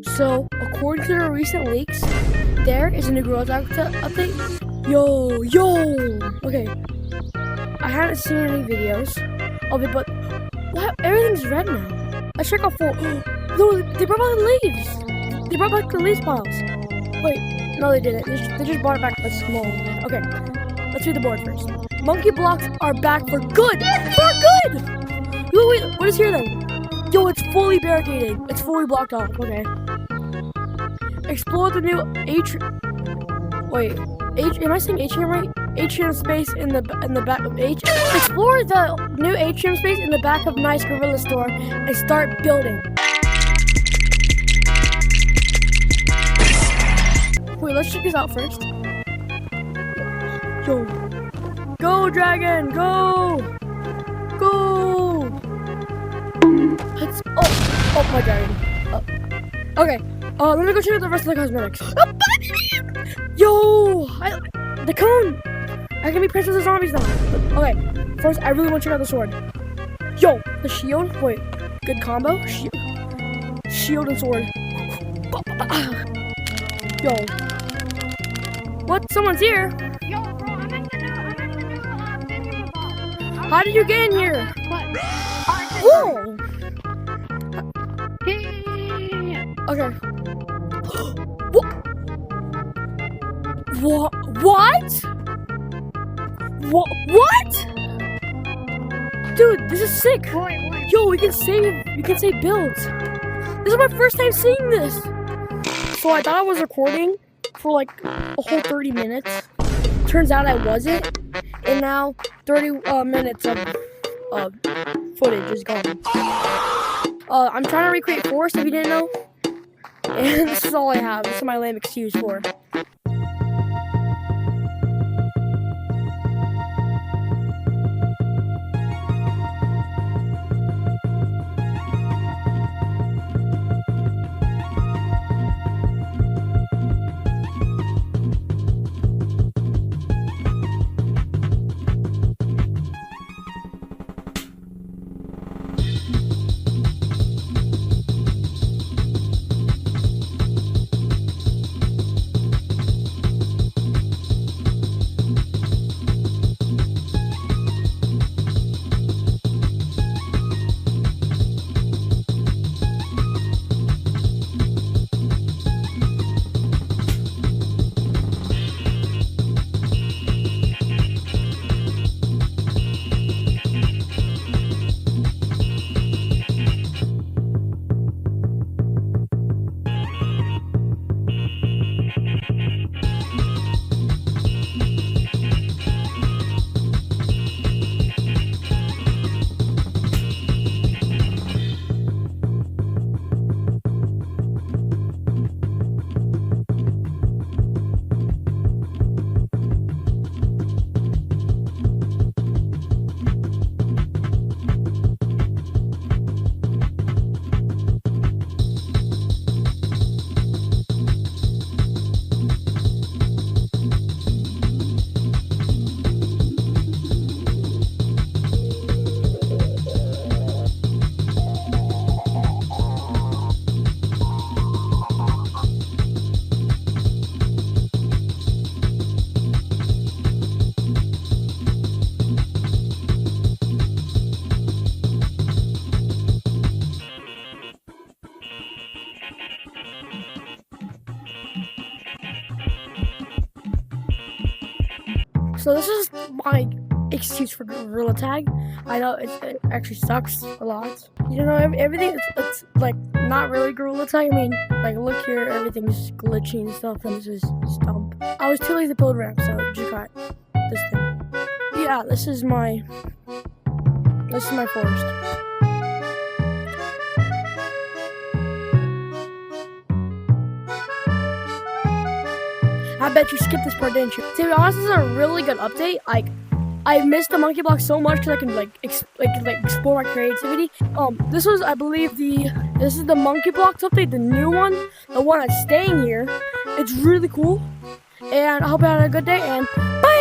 So, according to the recent leaks, there is a new Gorilla Tag update. Yo! Okay, I haven't seen any videos of it, but what? Everything's red now. Let's check out full. No, they brought back the leaves. They brought back the leaves piles. Wait, no, they didn't. They just brought it back but small. Okay, let's read the board first. Monkey blocks are back for good. For good. Yo, wait, what is here then? Yo, it's fully barricaded. It's fully blocked off. Okay. Explore the new am I saying atrium right? Atrium space in the back of H. Explore the new atrium space in the back of Nice Gorilla store and start building. Wait, let's check this out first. Yo, go dragon, go! Let's. Oh my dragon. Okay. Let me go check out the rest of the cosmetics. Yo! The cone! I can be Prince of the Zombies now. Okay, first I really want to check out the sword. Yo! The shield? Wait, good combo? Shield and sword. Yo. What? Someone's here? Yo, bro, I'm in the new box. How did you get in here? What? Whoa! Yeah. Okay. What? What? Dude, this is sick. Wait. Yo, we can save builds. This is my first time seeing this. So I thought I was recording for like a whole 30 minutes. Turns out I wasn't. And now 30 minutes of footage is gone. I'm trying to recreate Forest if you didn't know. And this is all I have. This is my lame excuse for it. So this is my excuse for Gorilla Tag. I know it actually sucks a lot. You know, everything it's like not really Gorilla Tag. I mean, like look here, everything's glitchy and stuff, and this is stump. I was too lazy to build ramp, so just got this thing. Yeah, this is my forest. I bet you skipped this part, didn't you? To be honest, this is a really good update. Like, I missed the monkey block so much because I can explore my creativity. This was, I believe, this is the monkey blocks update, the new one, the one that's staying here. It's really cool, and I hope you had a good day. And bye.